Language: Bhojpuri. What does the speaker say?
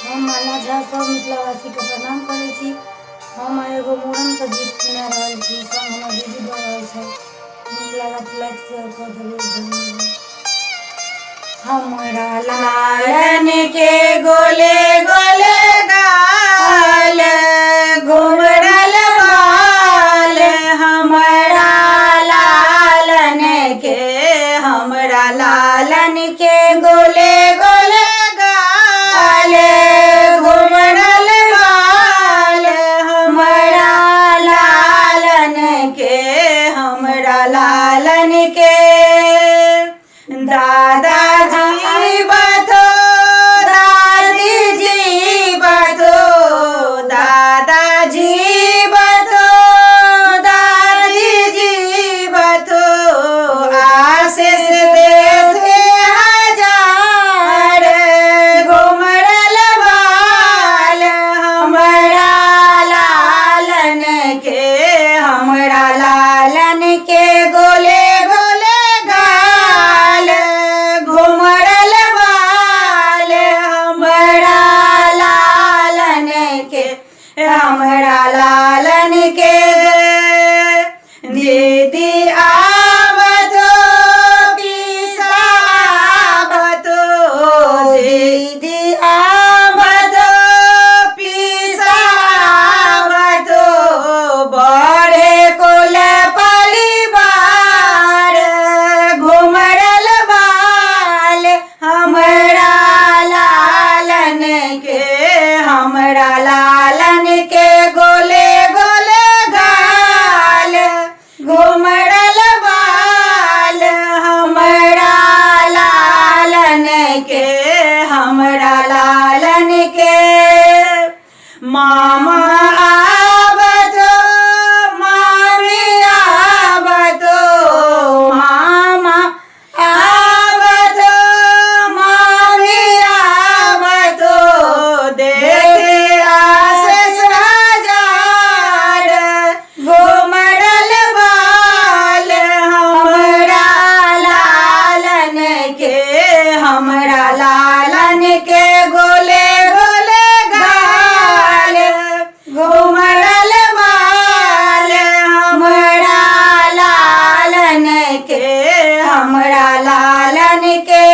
हम माला झा सब मिथिलावासी के प्रणाम करे छी। हम एगो मूड़न के गीत सुना रहल छी, संग हमर दीदी दऽ रहल छै। नीक लागत लाइक शेयर कऽ देबै, धन्यवाद। हमरा लालन के गोले गोले गाल, घुमरल बाल, हमरा लालन के, हमरा लालन के गोले गोले गाल, घुमरल बाल, हमरा लालन के, हमरा लालन के। दादाजी बतो, दादी जी बतो, दादाजी बतो, दादी जी बतो, आशीष देते हजार, घुमरल बाल, हमरा लालन के, हमरा लालन के गोले गोले गाल, घुमरल बाल, हमरा लालन के, हमरा लालन के। दीदी आवतो, पीसा आवतो, दीदी आवतो, पीसा आवतो, बड़े कुल परिवार, घुमरल बाल, हमरा लालन के, हमरा लालन के गोले गोले गाल, घुमरल बाल, हमरा लालन के, हमरा लालन के। मामा आवतो, मामी आवतो, मामा आवतो, मामी आवतो, देते आशीष हजार, घुमरल बाल, हमरा लालन के, हमरा लालन के गोले गोले गाल, घुमरल बाल, हमरा लालन के, हमरा लालन के।